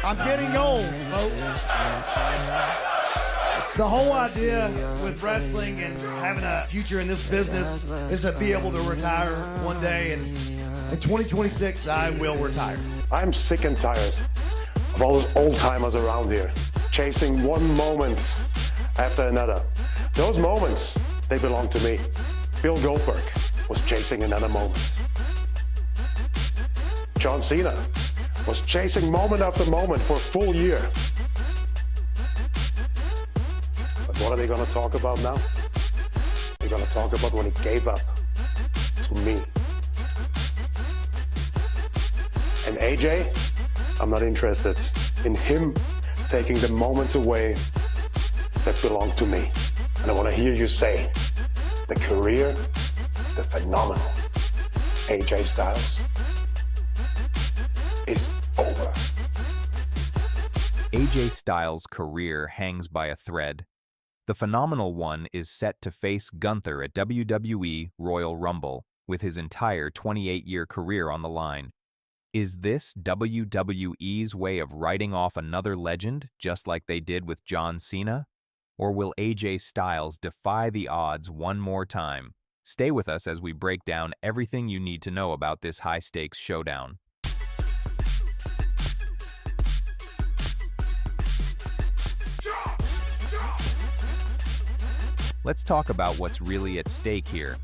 I'm getting old, folks. The whole idea with wrestling and having a future in this business is to be able to retire one day, and in 2026, I will retire. I'm sick and tired of all those old-timers around here, chasing one moment after another. Those moments, they belong to me. Bill Goldberg was chasing another moment. John Cena was chasing moment after moment for a full year. But what are they going to talk about now? They're going to talk about when he gave up to me. And AJ, I'm not interested in him taking the moments away that belong to me. And I want to hear you say, the career, the phenomenal AJ Styles is over. AJ Styles' career hangs by a thread. The phenomenal one is set to face Gunther at WWE Royal Rumble with his entire 28-year career on the line. Is this WWE's way of writing off another legend, just like they did with John Cena? Or will AJ Styles defy the odds one more time? Stay with us as we break down everything you need to know about this high-stakes showdown. Let's talk about what's really at stake here.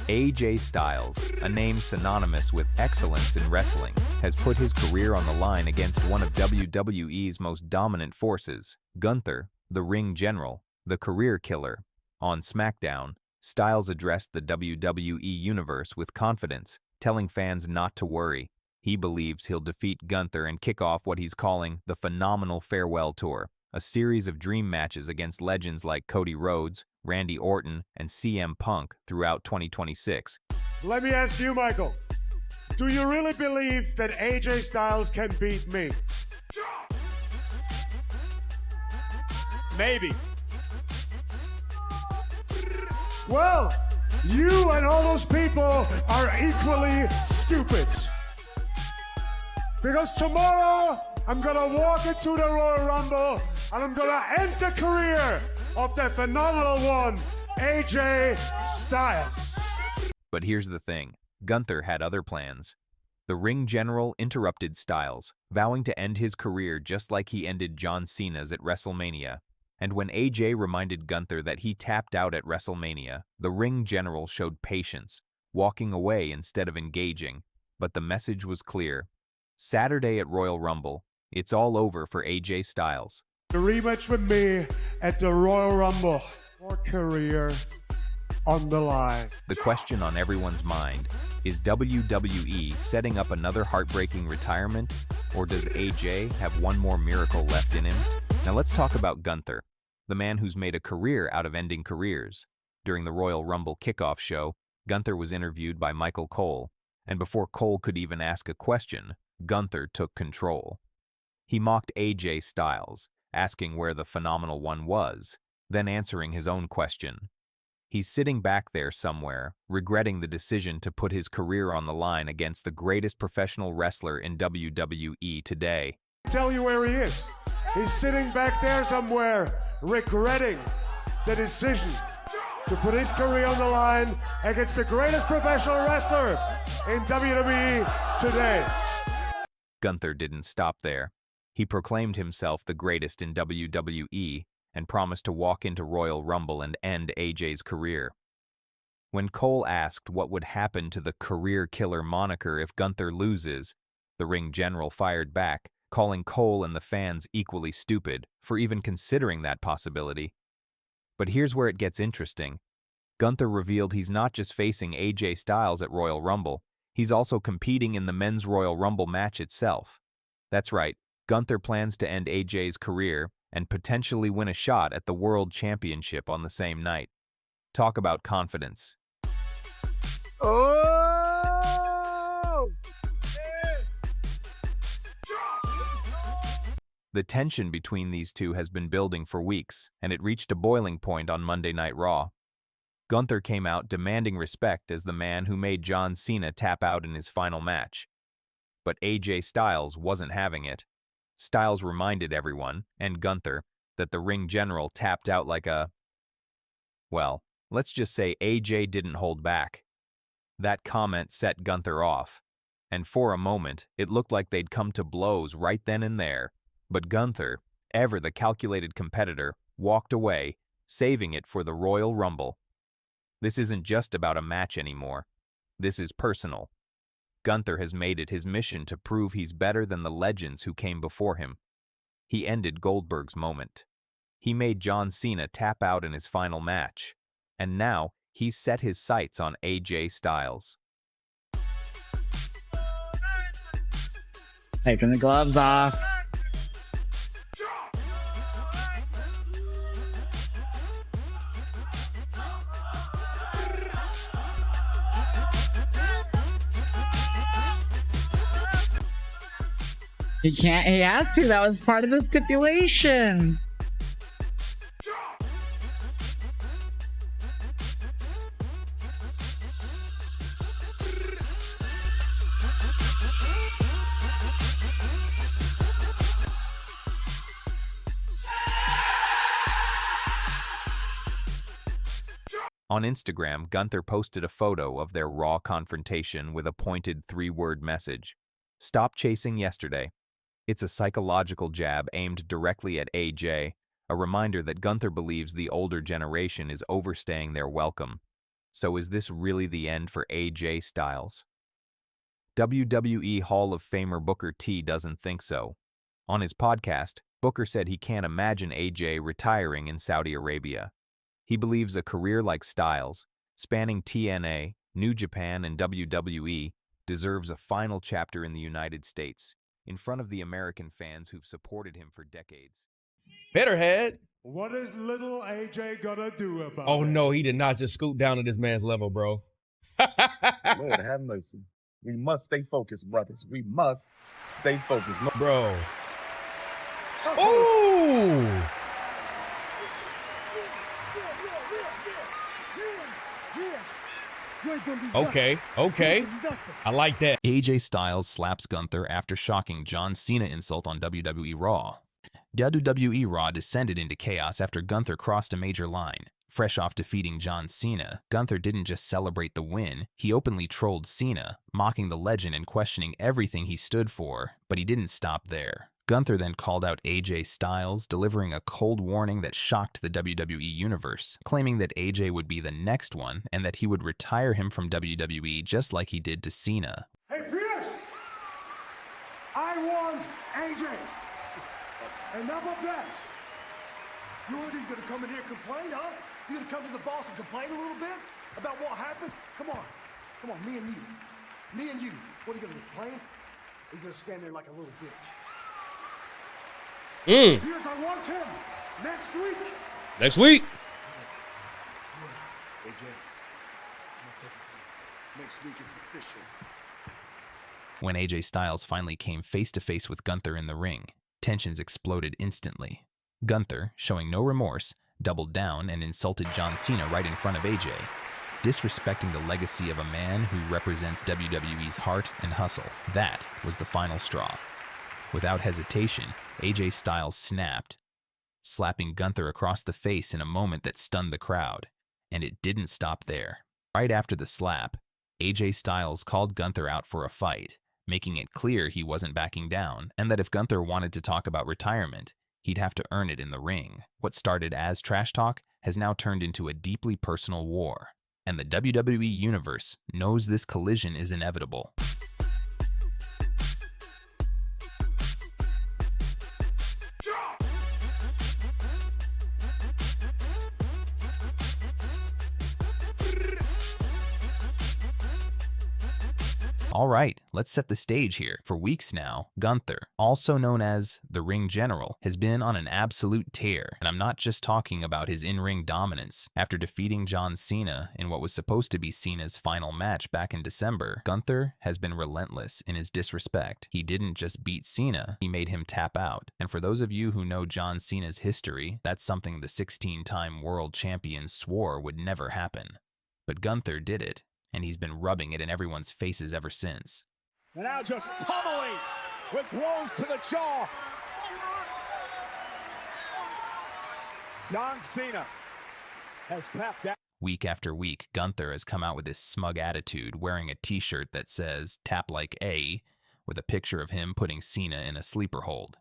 AJ Styles, a name synonymous with excellence in wrestling, has put his career on the line against one of WWE's most dominant forces, Gunther, the ring general, the career killer. On SmackDown, Styles addressed the WWE Universe with confidence, telling fans not to worry. He believes he'll defeat Gunther and kick off what he's calling the Phenomenal Farewell Tour, a series of dream matches against legends like Cody Rhodes, Randy Orton, and CM Punk throughout 2026. Let me ask you, Michael, do you really believe that AJ Styles can beat me? Maybe. Well, you and all those people are equally stupid. Because tomorrow, I'm gonna walk into the Royal Rumble and I'm gonna end the career of the phenomenal one, AJ Styles. But here's the thing, Gunther had other plans. The ring general interrupted Styles, vowing to end his career just like he ended John Cena's at WrestleMania. And when AJ reminded Gunther that he tapped out at WrestleMania, the ring general showed patience, walking away instead of engaging. But the message was clear. Saturday at Royal Rumble, it's all over for AJ Styles. The rematch with me at the Royal Rumble. More career on the line. The question on everyone's mind, is WWE setting up another heartbreaking retirement, or does AJ have one more miracle left in him? Now let's talk about Gunther, the man who's made a career out of ending careers. During the Royal Rumble kickoff show, Gunther was interviewed by Michael Cole, and before Cole could even ask a question, Gunther took control. He mocked AJ Styles, asking where the phenomenal one was, then answering his own question. He's sitting back there somewhere, regretting the decision to put his career on the line against the greatest professional wrestler in WWE today. Tell you where he is. He's sitting back there somewhere, regretting the decision to put his career on the line against the greatest professional wrestler in WWE today. Gunther didn't stop there. He proclaimed himself the greatest in WWE and promised to walk into Royal Rumble and end AJ's career. When Cole asked what would happen to the career killer moniker if Gunther loses, the ring general fired back, calling Cole and the fans equally stupid for even considering that possibility. But here's where it gets interesting. Gunther revealed he's not just facing AJ Styles at Royal Rumble, he's also competing in the Men's Royal Rumble match itself. That's right, Gunther plans to end AJ's career and potentially win a shot at the World Championship on the same night. Talk about confidence. Oh! The tension between these two has been building for weeks, and it reached a boiling point on Monday Night Raw. Gunther came out demanding respect as the man who made John Cena tap out in his final match. But AJ Styles wasn't having it. Styles reminded everyone, and Gunther, that the ring general tapped out like a... Well, let's just say AJ didn't hold back. That comment set Gunther off, and for a moment, it looked like they'd come to blows right then and there. But Gunther, ever the calculated competitor, walked away, saving it for the Royal Rumble. This isn't just about a match anymore. This is personal. Gunther has made it his mission to prove he's better than the legends who came before him. He ended Goldberg's moment. He made John Cena tap out in his final match. And now, he's set his sights on AJ Styles. Taking the gloves off. He can't, he has to. That was part of the stipulation. On Instagram, Gunther posted a photo of their Raw confrontation with a pointed 3-word message. Stop chasing yesterday. It's a psychological jab aimed directly at AJ, a reminder that Gunther believes the older generation is overstaying their welcome. So is this really the end for AJ Styles? WWE Hall of Famer Booker T doesn't think so. On his podcast, Booker said he can't imagine AJ retiring in Saudi Arabia. He believes a career like Styles, spanning TNA, New Japan, and WWE, deserves a final chapter in the United States, in front of the American fans who've supported him for decades. Betterhead. What is little AJ gonna do about it? Oh no, he did not just scoot down to this man's level, bro. Lord have mercy. We must stay focused, brothers. We must stay focused. No, Bro. Ooh! Okay. I like that. AJ Styles slaps Gunther after shocking John Cena insult on WWE Raw. WWE Raw descended into chaos after Gunther crossed a major line. Fresh off defeating John Cena, Gunther didn't just celebrate the win, he openly trolled Cena, mocking the legend and questioning everything he stood for, but he didn't stop there. Gunther then called out AJ Styles, delivering a cold warning that shocked the WWE Universe, claiming that AJ would be the next one and that he would retire him from WWE just like he did to Cena. Hey, Pierce! I want AJ! Enough of that! You gonna come in here and complain, huh? You gonna come to the boss and complain a little bit about what happened? Come on, me and you. Me and you. What are you gonna complain? Or are you gonna stand there like a little bitch? Pierce, I want him next week. Next week. Yeah, AJ, I'm gonna take it. Next week it's official. When AJ Styles finally came face-to-face with Gunther in the ring, tensions exploded instantly. Gunther, showing no remorse, doubled down and insulted John Cena right in front of AJ, disrespecting the legacy of a man who represents WWE's heart and hustle. That was the final straw. Without hesitation, AJ Styles snapped, slapping Gunther across the face in a moment that stunned the crowd. And it didn't stop there. Right after the slap, AJ Styles called Gunther out for a fight, making it clear he wasn't backing down, and that if Gunther wanted to talk about retirement, he'd have to earn it in the ring. What started as trash talk has now turned into a deeply personal war, and the WWE Universe knows this collision is inevitable. All right, let's set the stage here. For weeks now, Gunther, also known as the Ring General, has been on an absolute tear. And I'm not just talking about his in-ring dominance. After defeating John Cena in what was supposed to be Cena's final match back in December, Gunther has been relentless in his disrespect. He didn't just beat Cena, he made him tap out. And for those of you who know John Cena's history, that's something the 16-time world champion swore would never happen. But Gunther did it, and he's been rubbing it in everyone's faces ever since. And now just pummeling with blows to the jaw John Cena has tapped out. Week after week, Gunther has come out with this smug attitude, wearing a t-shirt that says, "Tap like A," with a picture of him putting Cena in a sleeper hold.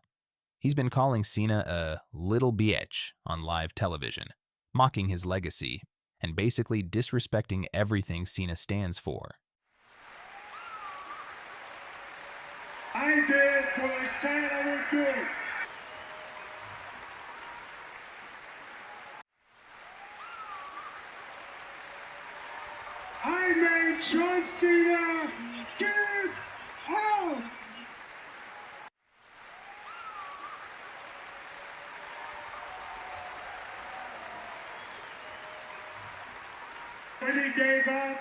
He's been calling Cena a little bitch on live television, mocking his legacy, and basically disrespecting everything Cena stands for. I did what I said I would do. I made John Cena give up. When he gave up,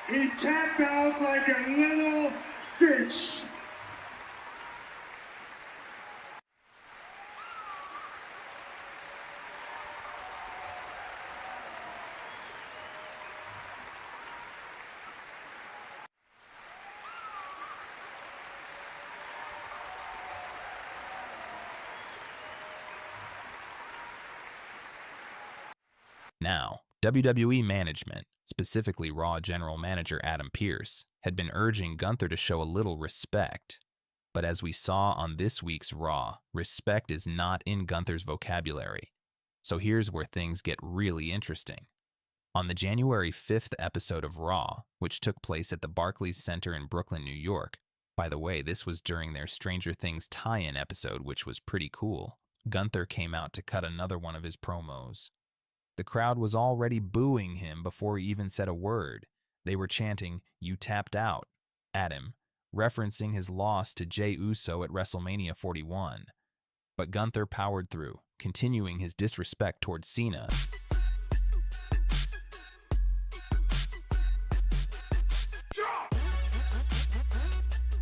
he tapped out like a little bitch. Now, WWE management, specifically Raw General Manager Adam Pearce, had been urging Gunther to show a little respect. But as we saw on this week's Raw, respect is not in Gunther's vocabulary. So here's where things get really interesting. On the January 5th episode of Raw, which took place at the Barclays Center in Brooklyn, New York, by the way, this was during their Stranger Things tie-in episode, which was pretty cool, Gunther came out to cut another one of his promos. The crowd was already booing him before he even said a word. They were chanting, "You tapped out," at him, referencing his loss to Jey Uso at WrestleMania 41. But Gunther powered through, continuing his disrespect towards Cena.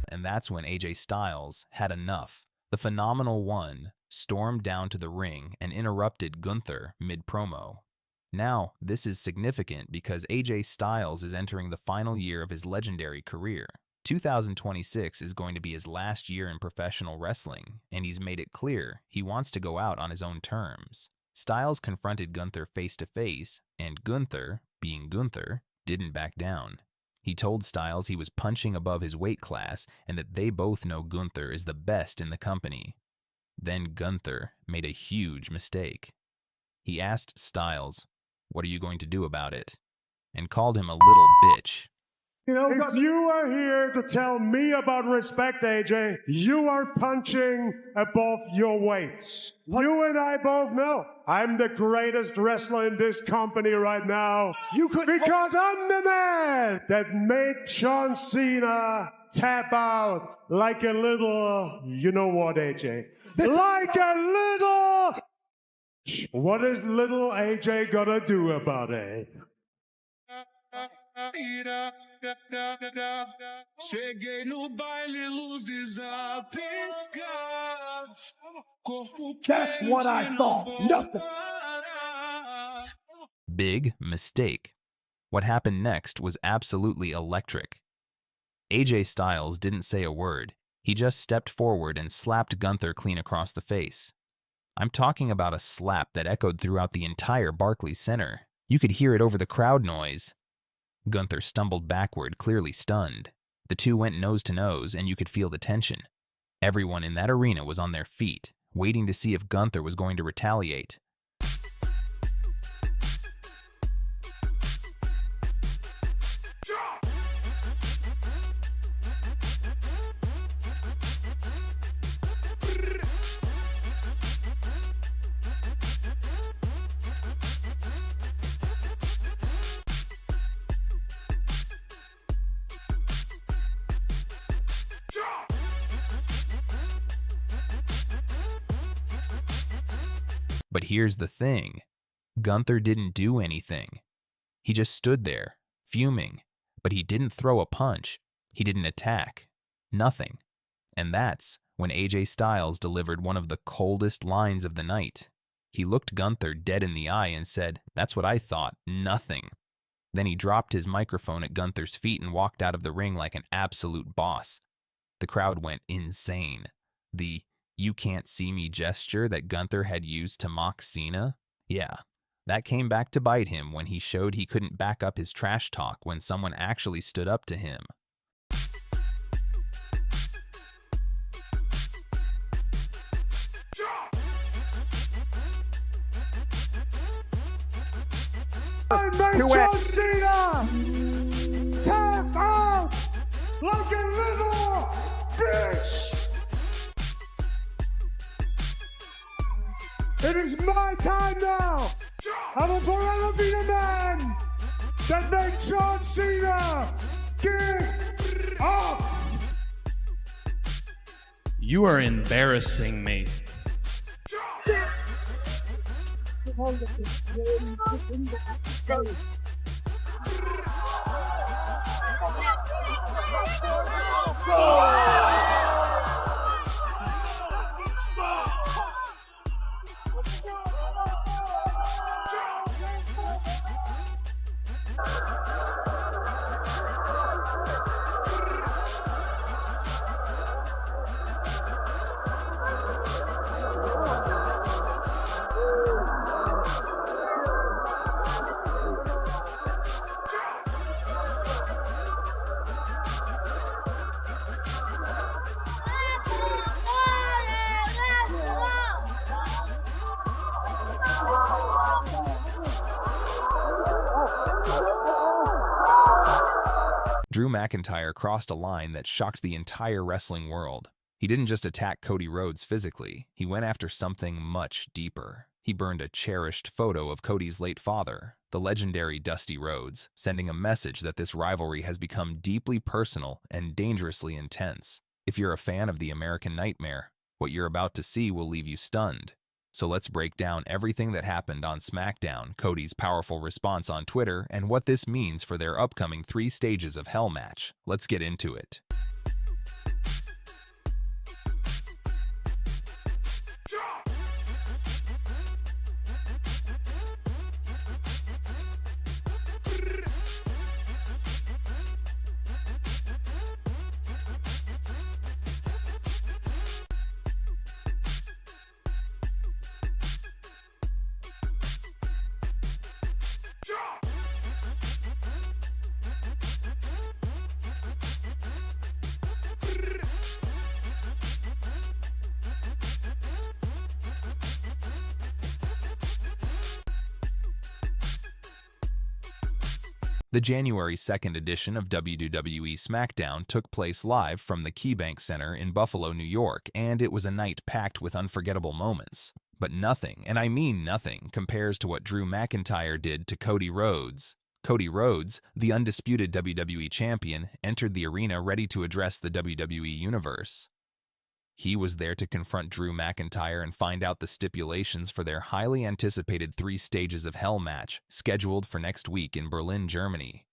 And that's when AJ Styles had enough. The Phenomenal One stormed down to the ring and interrupted Gunther mid-promo. Now, this is significant because AJ Styles is entering the final year of his legendary career. 2026 is going to be his last year in professional wrestling, and he's made it clear he wants to go out on his own terms. Styles confronted Gunther face-to-face, and Gunther, being Gunther, didn't back down. He told Styles he was punching above his weight class and that they both know Gunther is the best in the company. Then Gunther made a huge mistake. He asked Styles, "What are you going to do about it?" and called him a little bitch. You know, if you are here to tell me about respect, AJ, you are punching above your weights. You and I both know I'm the greatest wrestler in this company right now. Because I'm the man that made John Cena tap out like a little, you know what, AJ? Like a little. What is little AJ gonna do about it? Cheguei no baile, luzes a piscar. That's what I thought. Nothing. Big mistake. What happened next was absolutely electric. AJ Styles didn't say a word. He just stepped forward and slapped Gunther clean across the face. I'm talking about a slap that echoed throughout the entire Barclays Center. You could hear it over the crowd noise. Gunther stumbled backward, clearly stunned. The two went nose to nose, and you could feel the tension. Everyone in that arena was on their feet, waiting to see if Gunther was going to retaliate. But here's the thing. Gunther didn't do anything. He just stood there, fuming, but he didn't throw a punch. He didn't attack. Nothing. And that's when AJ Styles delivered one of the coldest lines of the night. He looked Gunther dead in the eye and said, "That's what I thought, nothing." Then he dropped his microphone at Gunther's feet and walked out of the ring like an absolute boss. The crowd went insane. The "you can't see me" gesture that Gunther had used to mock Cena? Yeah, that came back to bite him when he showed he couldn't back up his trash talk when someone actually stood up to him. John Cena! Tap out! Like a little bitch! It is my time now! I will forever be the man that made John Cena give up! You are embarrassing me. Drew McIntyre crossed a line that shocked the entire wrestling world. He didn't just attack Cody Rhodes physically, he went after something much deeper. He burned a cherished photo of Cody's late father, the legendary Dusty Rhodes, sending a message that this rivalry has become deeply personal and dangerously intense. If you're a fan of the American Nightmare, what you're about to see will leave you stunned. So let's break down everything that happened on SmackDown, Cody's powerful response on Twitter, and what this means for their upcoming 3 stages of Hell match. Let's get into it. The January 2nd edition of WWE SmackDown took place live from the KeyBank Center in Buffalo, New York, and it was a night packed with unforgettable moments. But nothing, and I mean nothing, compares to what Drew McIntyre did to Cody Rhodes. Cody Rhodes, the undisputed WWE Champion, entered the arena ready to address the WWE Universe. He was there to confront Drew McIntyre and find out the stipulations for their highly anticipated 3 stages of Hell match, scheduled for next week in Berlin, Germany.